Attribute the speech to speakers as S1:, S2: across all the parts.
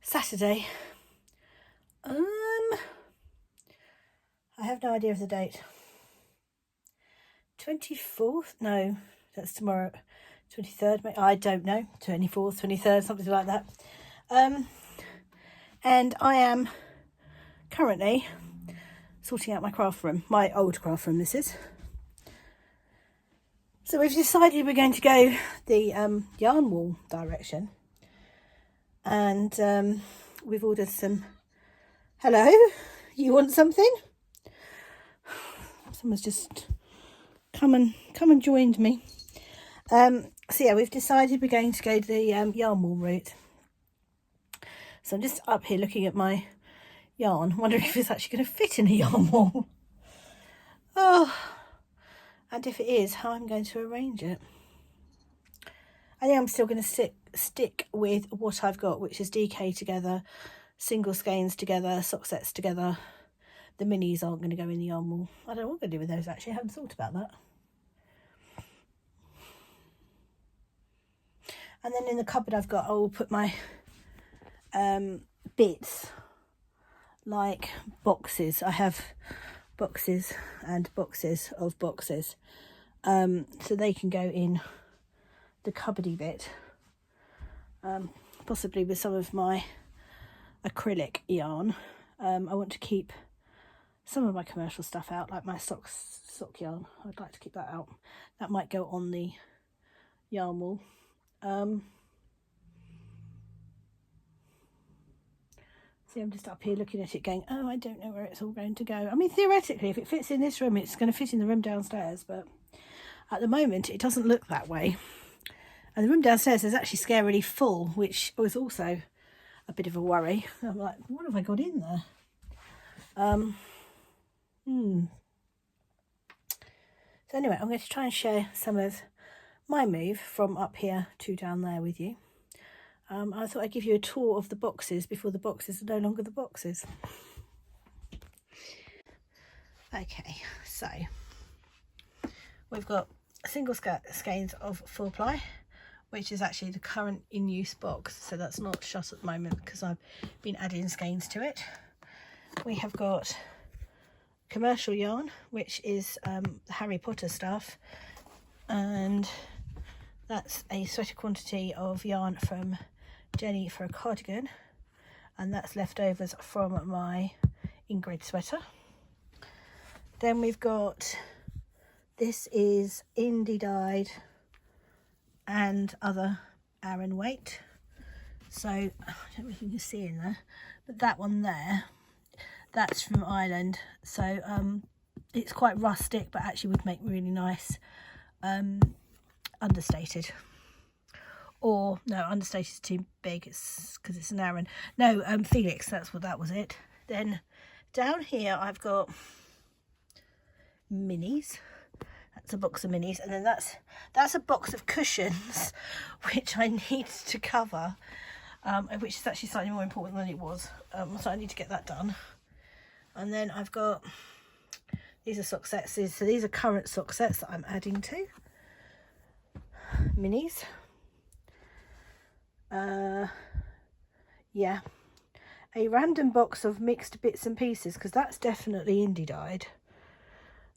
S1: Saturday. I have no idea of the date. 24th? No, that's tomorrow. 23rd, I don't know. 24th, 23rd, something like that. And I am currently sorting out my craft room, my old craft room this is. So we've decided we're going to go the yarn wall direction, and we've ordered some. Hello, you want something? Someone's just come and joined me. So yeah, we've decided we're going to go the yarn wall route. So I'm just up here looking at my yarn, wondering if it's actually going to fit in a yarn wall. Oh, and if it is, how I'm going to arrange it. I think I'm still going to stick with what I've got, which is DK together, single skeins together, sock sets together. The minis aren't going to go in the yarn wall. I don't know what I'm going to do with those actually. I haven't thought about that. And then in the cupboard I'll put my bits, like boxes. I have boxes and boxes of boxes, so they can go in the cupboardy bit, possibly with some of my acrylic yarn. I want to keep some of my commercial stuff out, like my sock yarn. I'd like to keep that out. That might go on the yarn wall. See, I'm just up here looking at it going, oh, I don't know where it's all going to go. I mean, theoretically, if it fits in this room, it's going to fit in the room downstairs, but at the moment, it doesn't look that way. And the room downstairs is actually scarily full, which was also a bit of a worry. I'm like, what have I got in there? So anyway, I'm going to try and share some of my move from up here to down there with you. I thought I'd give you a tour of the boxes before the boxes are no longer the boxes. Okay, so we've got single skeins of 4-ply, which is actually the current in use box, so that's not shut at the moment because I've been adding skeins to it. We have got commercial yarn, which is the Harry Potter stuff, and that's a sweater quantity of yarn from Jenny for a cardigan, and that's leftovers from my Ingrid sweater. Then we've got, this is indie dyed and other Aran weight, so I don't know if you can see in there, but that one there, that's from Ireland, so it's quite rustic but actually would make really nice understated. Or no, understated is too big, it's because it's an Aran. No, Felix, that was it. Then down here I've got minis. That's a box of minis, and then that's a box of cushions which I need to cover, which is actually slightly more important than it was, so I need to get that done. And then I've got, these are sock sets, so these are current sock sets that I'm adding to minis. Yeah, a random box of mixed bits and pieces, because that's definitely indie dyed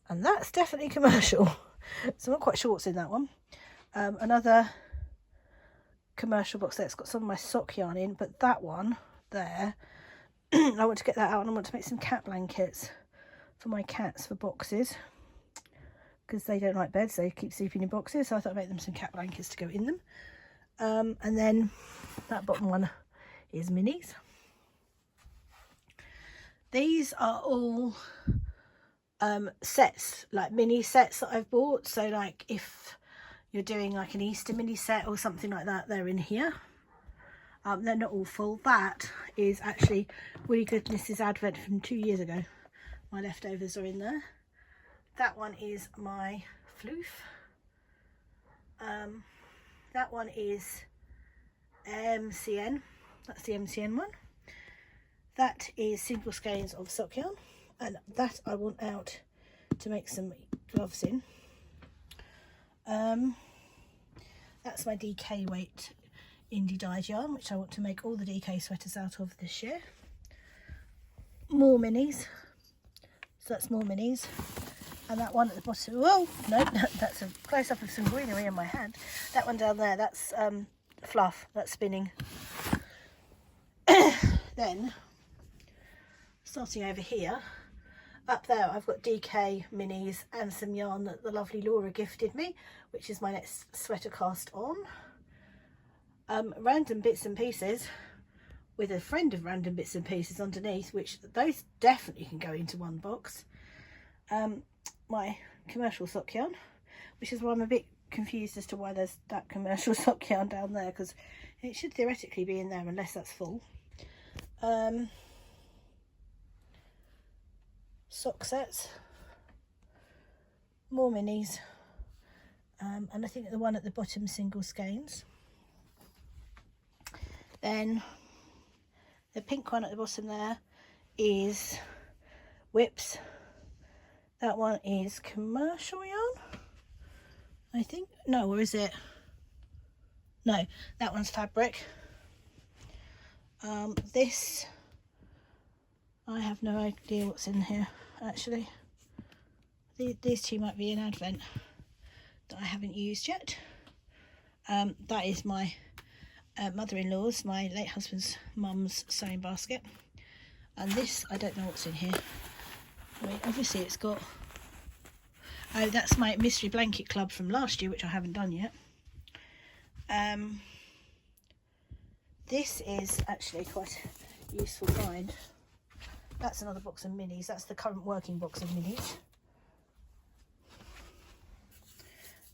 S1: and that's definitely commercial, so I'm not quite sure what's in that one. Another commercial box that's got some of my sock yarn in, but that one there I want to get that out, and I want to make some cat blankets for my cats for boxes, because they don't like beds, they keep sleeping in boxes, so I thought I'd make them some cat blankets to go in them. And then that bottom one is minis. These are all sets, like mini sets that I've bought, so like if you're doing like an Easter mini set or something like that, they're in here. They're not all full. That is actually Woolly Goodness' advent from 2 years ago. My leftovers are in there. That one is my floof. That one is MCN, that's the MCN one. That is single skeins of sock yarn, and that I want out to make some gloves in. That's my DK weight indie dyed yarn, which I want to make all the DK sweaters out of this year. More minis, so that's more minis. And that one at the bottom, oh no, that's a close up of some greenery in my hand. That one down there, that's fluff, that's spinning. Then starting over here, up there I've got DK minis and some yarn that the lovely Laura gifted me, which is my next sweater cast on. Random bits and pieces with a friend of random bits and pieces underneath, which those definitely can go into one box. My commercial sock yarn, which is why I'm a bit confused as to why there's that commercial sock yarn down there, because it should theoretically be in there unless that's full. Sock sets, more minis, and I think the one at the bottom single skeins. Then the pink one at the bottom there is whips. That one is commercial yarn, I think. No, or is it? No, that one's fabric. This, I have no idea what's in here, actually. These two might be an advent that I haven't used yet. That is my mother-in-law's, my late husband's mum's sewing basket. And this, I don't know what's in here. I mean, obviously it's got, oh, that's my mystery blanket club from last year, which I haven't done yet. This is actually quite a useful find. That's another box of minis. That's the current working box of minis.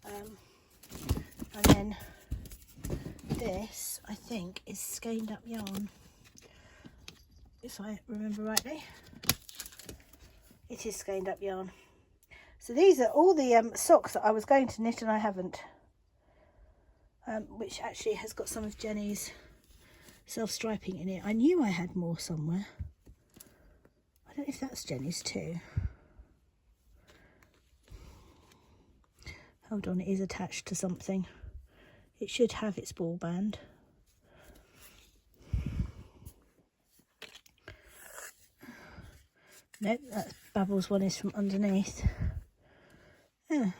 S1: And then this, I think, is skeined up yarn, if I remember rightly. It is skeined up yarn. So these are all the socks that I was going to knit and I haven't, which actually has got some of Jenny's self-striping in it. I knew I had more somewhere. I don't know if that's Jenny's too. Hold on, it is attached to something. It should have its ball band. Nope, that Bubbles one is from underneath. Oh.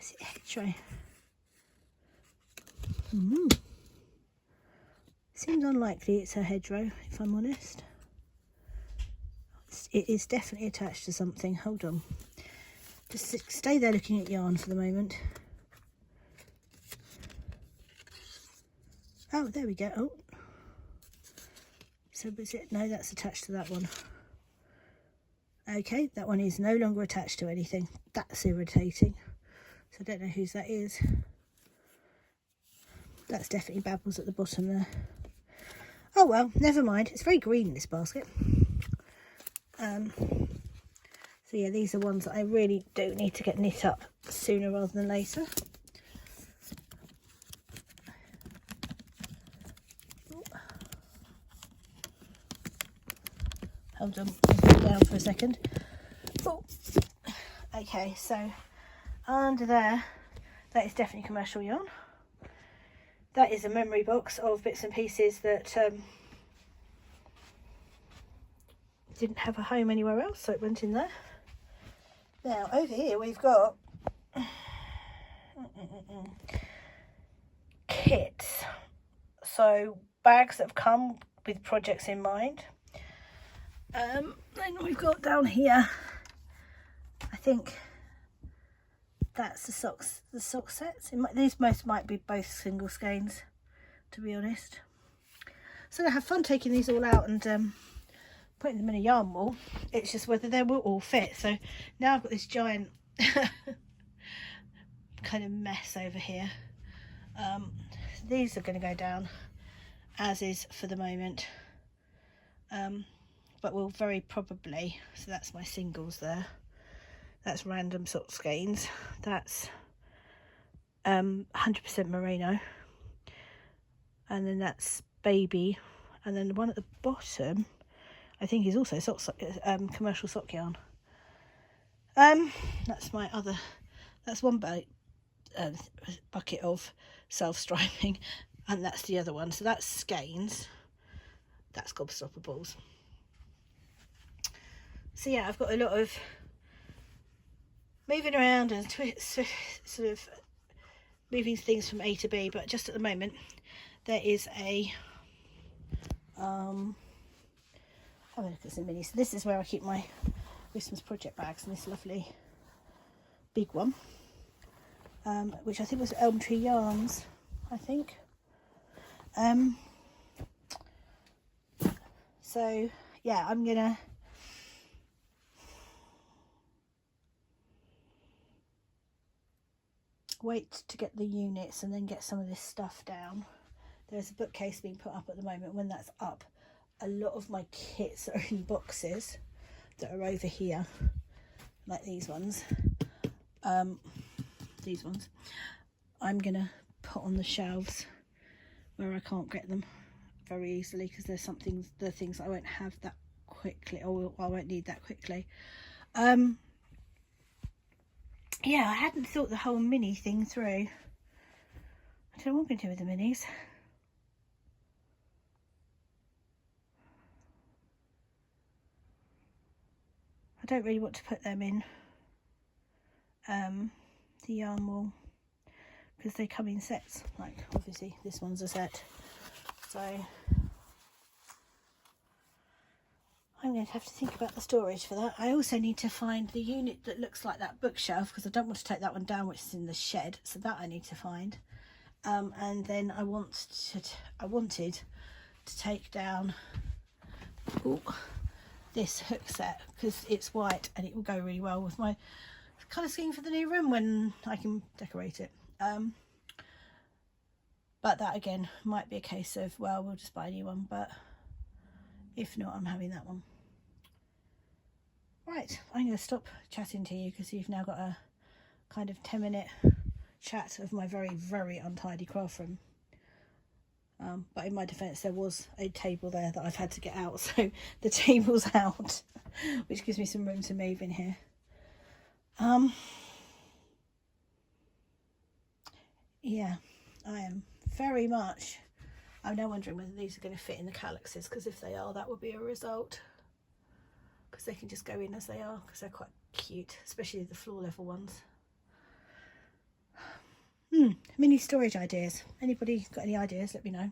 S1: Is it hedgerow? Seems unlikely it's a hedgerow, if I'm honest. It is definitely attached to something. Hold on. Just stay there looking at yarn for the moment. Oh, there we go. Oh. So is it? No, that's attached to that one. Okay, that one is no longer attached to anything. That's irritating. So I don't know whose that is. That's definitely Babbles at the bottom there. Oh well, never mind. It's very green, this basket. So yeah, these are ones that I really do need to get knit up sooner rather than later. Hold on, let's put it down for a second. Oh. Okay, so under there, that is definitely commercial yarn. That is a memory box of bits and pieces that didn't have a home anywhere else, so it went in there. Now over here we've got kits, so bags that have come with projects in mind. Then we've got down here, I think that's the sock sets. These most might be both single skeins, to be honest. So I have fun taking these all out and putting them in a yarn wall. It's just whether they will all fit. So now I've got this giant kind of mess over here. These are going to go down as is for the moment, but we'll very probably, so that's my singles there, that's random sock skeins, that's 100% merino, and then that's baby, and then the one at the bottom I think is also commercial sock yarn. That's my other, that's one bucket of self-striping, and that's the other one. So that's skeins, that's gobstopper balls. So yeah, I've got a lot of moving around and sort of moving things from A to B, but just at the moment there is a have a look at some minis. So this is where I keep my Christmas project bags, and this lovely big one, which I think was Elm Tree Yarns, I think. So yeah, I'm gonna wait to get the units and then get some of this stuff down. There's a bookcase being put up at the moment. When that's up, a lot of my kits are in boxes that are over here, like these ones. These ones I'm gonna put on the shelves where I can't get them very easily, because there's the things I won't have that quickly, or I won't need that quickly. Yeah, I hadn't thought the whole mini thing through. I don't know what I'm going to do with the minis. I don't really want to put them in the yarn wool, because they come in sets. Like, obviously this one's a set, so I'm going to have to think about the storage for that. I also need to find the unit that looks like that bookshelf, because I don't want to take that one down, which is in the shed, so that I need to find. And then I wanted to take down this hook set, because it's white and it will go really well with my colour scheme for the new room when I can decorate it. But that again might be a case of, well, we'll just buy a new one, but if not, I'm having that one. Right, I'm going to stop chatting to you, because you've now got a kind of 10-minute chat of my very, very untidy craft room. But in my defence, there was a table there that I've had to get out, so the table's out, which gives me some room to move in here. Yeah, I am very much... I'm now wondering whether these are going to fit in the calyxes, because if they are, that would be a result. Because they can just go in as they are, because they're quite cute, especially the floor level ones. Mini storage ideas. Anybody got any ideas? Let me know.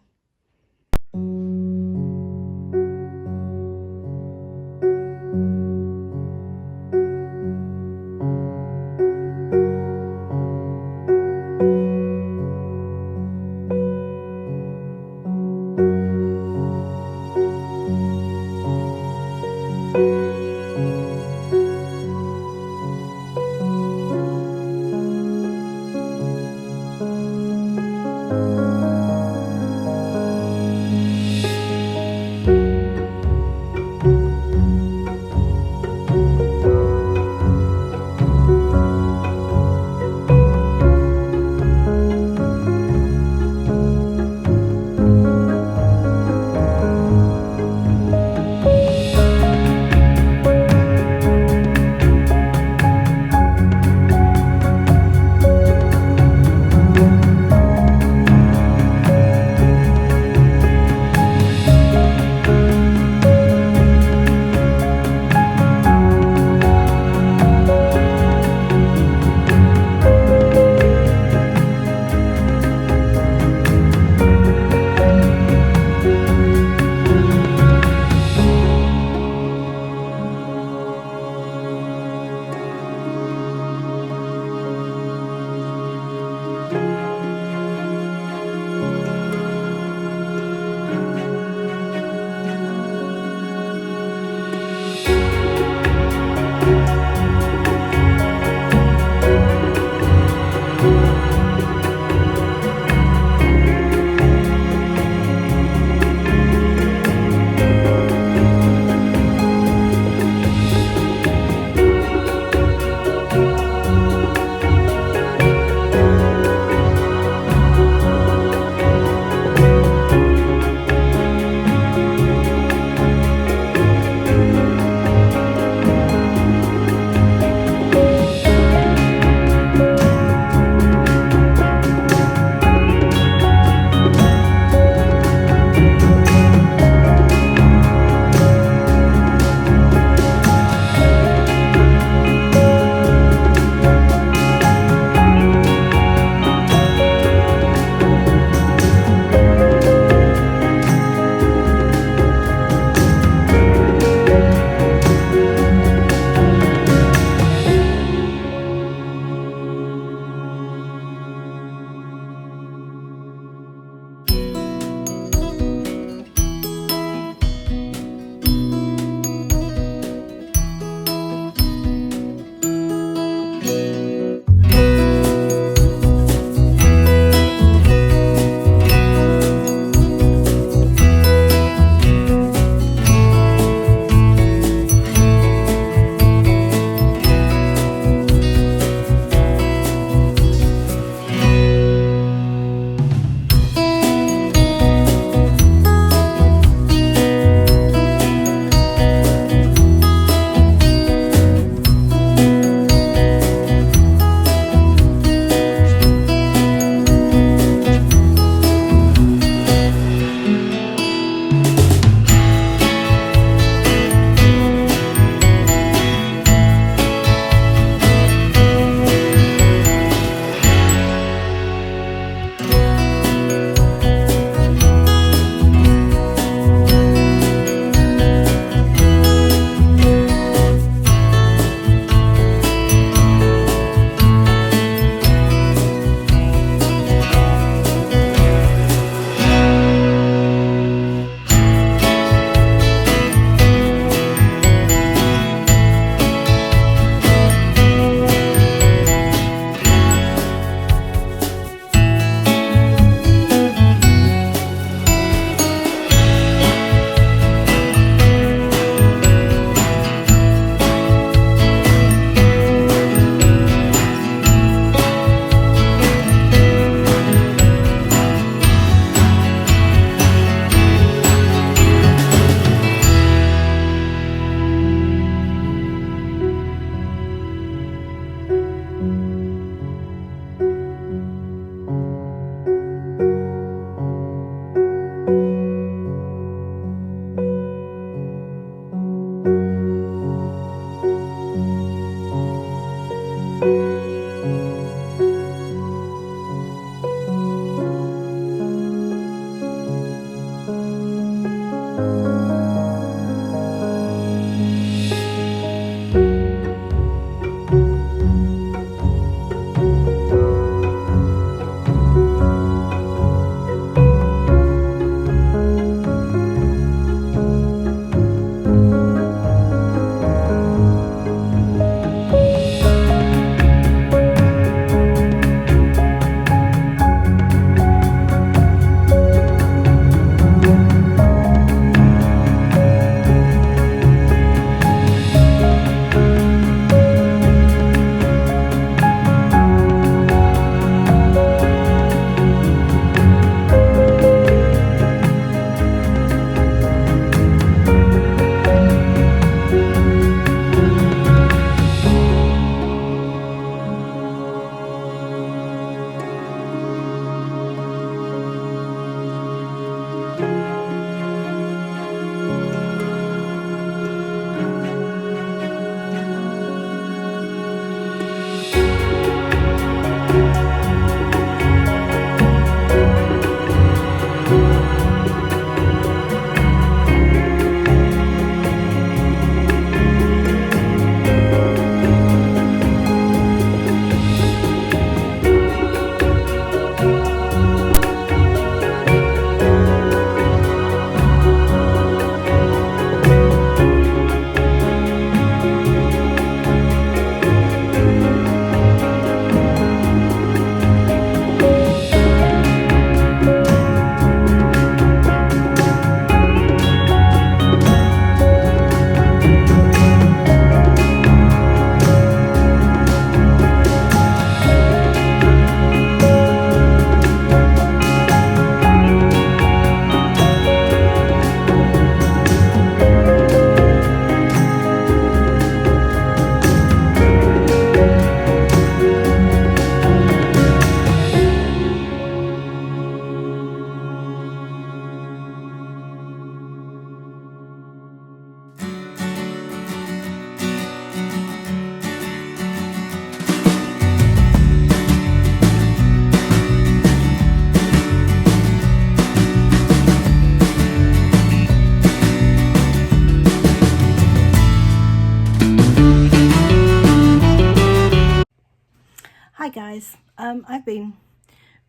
S1: guys, I've been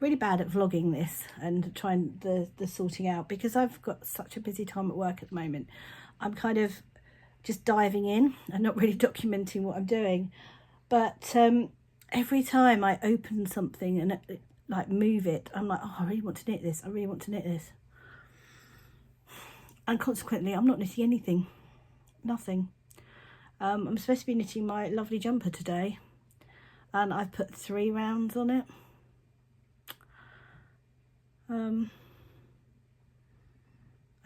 S1: really bad at vlogging this and trying the sorting out because I've got such a busy time at work at the moment. I'm kind of just diving in and not really documenting what I'm doing, but every time I open something and like move it, I'm like, oh, I really want to knit this, I really want to knit this, and consequently I'm not knitting anything, nothing. I'm supposed to be knitting my lovely jumper today, and I've put 3 rounds on it. I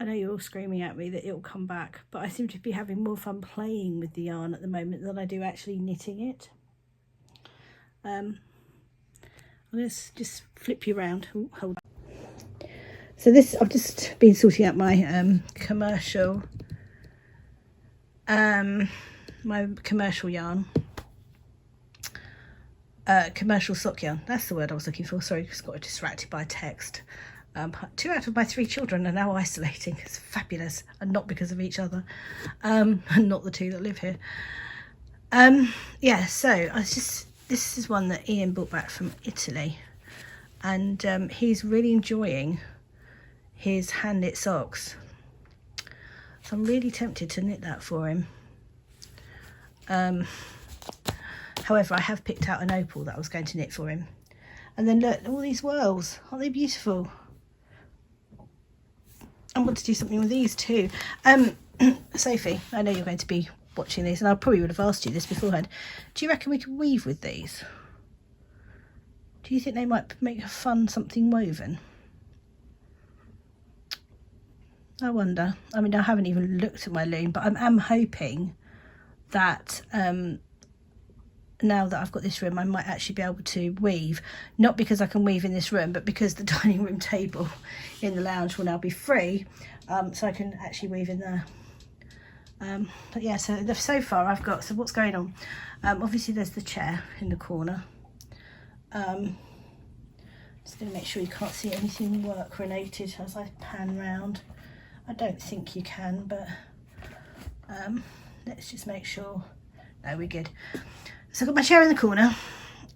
S1: know you're all screaming at me that it'll come back, but I seem to be having more fun playing with the yarn at the moment than I do actually knitting it. I'm going to just flip you around. Ooh, hold on. So this, I've just been sorting out my commercial yarn. Commercial sock yarn, that's the word I was looking for. Sorry, just got distracted by text. 2 out of my 3 children are now isolating. It's fabulous, and not because of each other, and not the 2 that live here. Yeah, so this is one that Ian brought back from Italy, and he's really enjoying his hand knit socks, so I'm really tempted to knit that for him. However, I have picked out an opal that I was going to knit for him. And then look, all these whirls, aren't they beautiful? I want to do something with these too. Sophie, I know you're going to be watching these, and I probably would have asked you this beforehand. Do you reckon we could weave with these? Do you think they might make a fun something woven? I wonder. I mean, I haven't even looked at my loom, but I'm hoping that now that I've got this room, I might actually be able to weave. Not because I can weave in this room, but because the dining room table in the lounge will now be free, so I can actually weave in there. But yeah, so far I've got, so what's going on? Obviously there's the chair in the corner. Just going to make sure you can't see anything work related as I pan round. I don't think you can, but let's just make sure. No, we're good. So I've got my chair in the corner.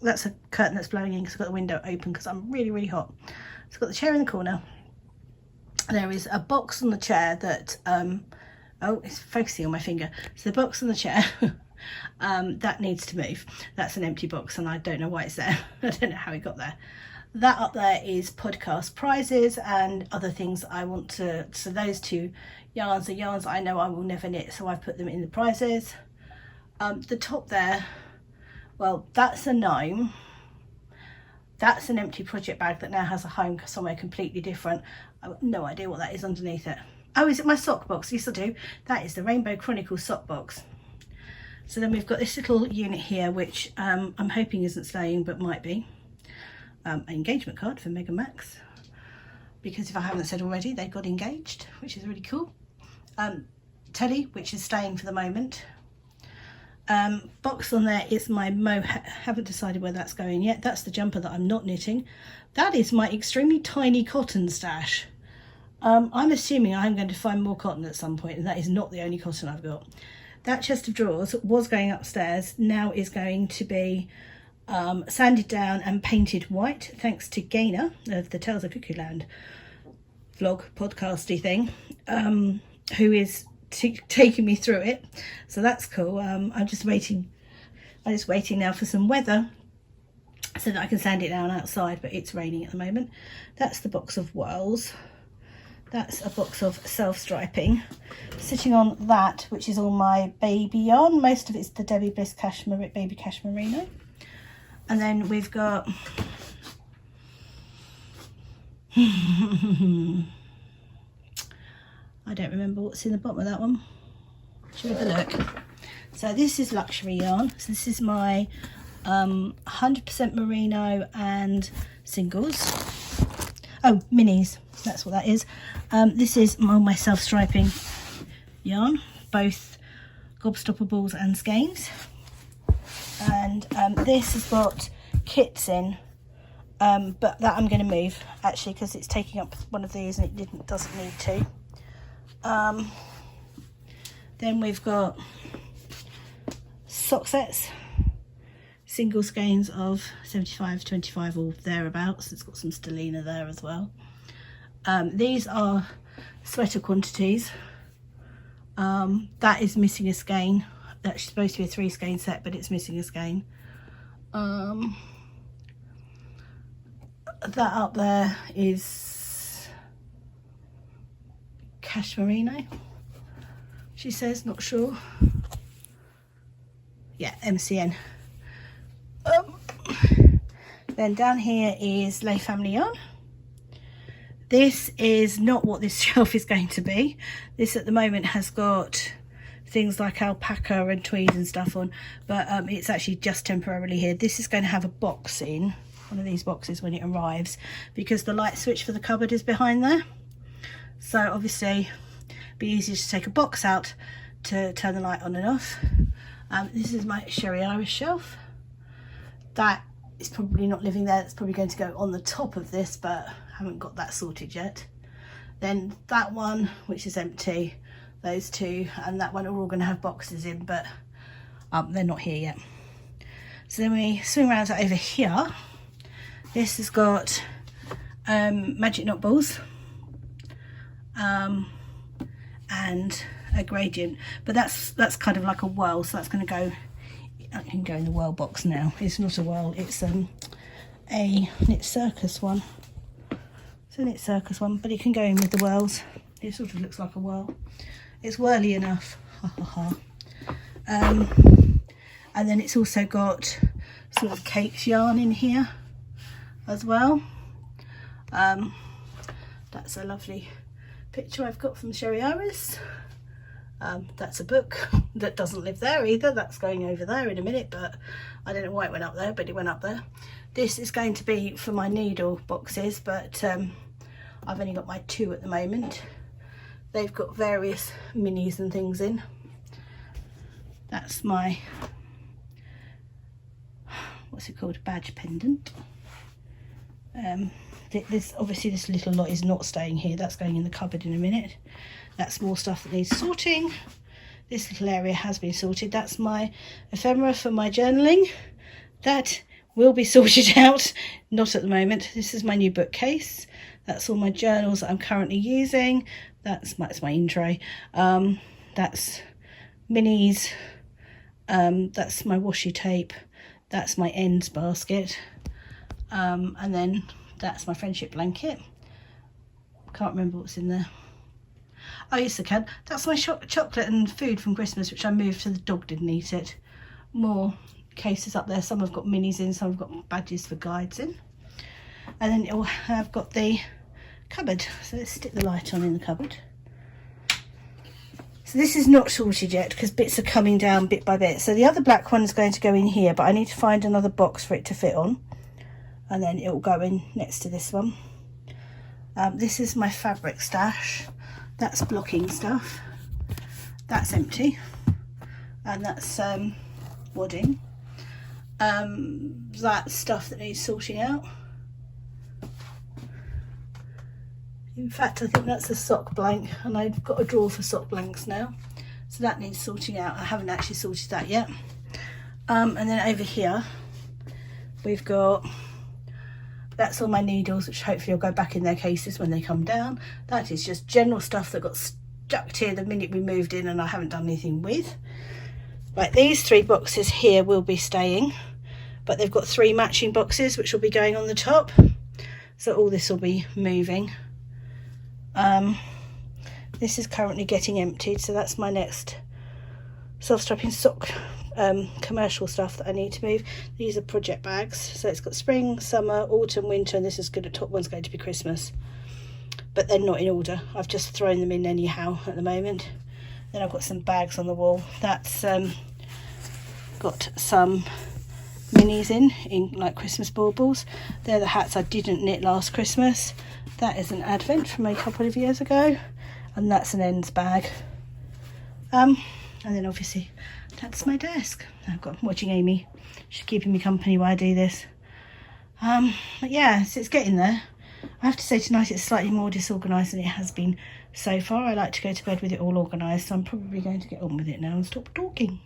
S1: That's a curtain that's blowing in because I've got the window open because I'm really, really hot. So I've got the chair in the corner. There is a box on the chair that, oh, it's focusing on my finger. So the box on the chair, that needs to move. That's an empty box and I don't know why it's there. I don't know how it got there. That up there is podcast prizes and other things I want to, so those 2 yarns are yarns I know I will never knit, so I've put them in the prizes. The top there, well, that's a gnome. That's an empty project bag that now has a home somewhere completely different. I've got no idea what that is underneath it. Oh, is it my sock box? Yes, I do. That is the Rainbow Chronicles sock box. So then we've got this little unit here, which I'm hoping isn't staying, but might be. An engagement card for Mega Max, because if I haven't said already, they got engaged, which is really cool. Telly, which is staying for the moment. Box on there is my haven't decided where that's going yet. That's the jumper that I'm not knitting. That is my extremely tiny cotton stash. I'm assuming I'm going to find more cotton at some point, and that is not the only cotton I've got. That chest of drawers was going upstairs, now is going to be sanded down and painted white, thanks to Gaynor of the Tales of Cuckoo Land vlog podcasty thing, who is taking me through it, so that's cool. I'm just waiting now for some weather so that I can sand it down outside, but it's raining at the moment. That's the box of whirls. That's a box of self-striping. Sitting on that, which is all my baby yarn, most of it's the Debbie Bliss baby cashmerino. And then we've got I don't remember what's in the bottom of that one. Should we have a look? So this is luxury yarn. So this is my 100% merino and singles. Oh, minis, that's what that is. This is my self-striping yarn, both gobstopper balls and skeins. And this has got kits in, but that I'm going to move actually because it's taking up one of these and it doesn't need to. Then we've got sock sets, single skeins of 75, 25 or thereabouts. It's got some stellina there as well. These are sweater quantities. That is missing a skein. That's supposed to be a 3 skein set, but it's missing a skein. That up there is cashmerino, she says, not sure. Yeah, MCN. Then down here is Les Family Yarn. This is not what this shelf is going to be. This at the moment has got things like alpaca and tweed and stuff on, but it's actually just temporarily here. This is going to have a box in, one of these boxes when it arrives, because the light switch for the cupboard is behind there. So obviously it'd be easier to take a box out to turn the light on and off. This is my Sherry Irish shelf. That is probably not living there. It's probably going to go on the top of this, but I haven't got that sorted yet. Then that one, which is empty, those two, and that one are all going to have boxes in, but they're not here yet. So then we swing around to over here. This has got magic knot balls and a gradient, but that's kind of like a whirl, so that's going to go, I can go in the whirl box now. It's not a whirl, it's a knit circus one. It's a knit circus one, but it can go in with the whirls. It sort of looks like a whirl. It's whirly enough. And then it's also got sort of cakes yarn in here as well. That's a lovely picture I've got from Sherry Iris. That's a book that doesn't live there either. That's going over there in a minute, but I don't know why it went up there, but it went up there. This is going to be for my needle boxes, but I've only got my 2 at the moment. They've got various minis and things in. That's my, what's it called, badge pendant. Obviously this little lot is not staying here. That's going in the cupboard in a minute. That's more stuff that needs sorting. This little area has been sorted. That's my ephemera for my journaling. That will be sorted out, not at the moment. This is my new bookcase. That's all my journals that I'm currently using. That's my in tray. That's minis. That's my washi tape. That's my ends basket. And then that's my friendship blanket. Can't remember what's in there. Oh yes, I can. That's my chocolate and food from Christmas, which I moved so the dog didn't eat it. More cases up there. Some have got minis in, some have got badges for guides in. And then it will have got the cupboard. So let's stick the light on in the cupboard. So this is not sorted yet because bits are coming down bit by bit. So the other black one is going to go in here, but I need to find another box for it to fit on. And then it will go in next to this one. This is my fabric stash. That's blocking stuff. That's empty. And that's wadding. That's stuff that needs sorting out. In fact, I think that's a sock blank, and I've got a drawer for sock blanks now. So that needs sorting out. I haven't actually sorted that yet. And then over here, we've got, that's all my needles, which hopefully will go back in their cases when they come down. That is just general stuff that got stuck here the minute we moved in and I haven't done anything with. Right, these 3 boxes here will be staying, but they've got 3 matching boxes which will be going on the top. So all this will be moving. This is currently getting emptied, so that's my next self-strapping sock commercial stuff that I need to move. These are project bags, so it's got spring, summer, autumn, winter, and this is good. The top one's going to be Christmas, but they're not in order. I've just thrown them in anyhow at the moment. Then I've got some bags on the wall. That's got some minis in like Christmas baubles. They're the hats I didn't knit last Christmas. That is an advent from a couple of years ago, and that's an ends bag. And then obviously that's my desk. I'm watching Amy. She's keeping me company while I do this. But yeah, so it's getting there. I have to say tonight it's slightly more disorganised than it has been so far. I like to go to bed with it all organised, so I'm probably going to get on with it now and stop talking.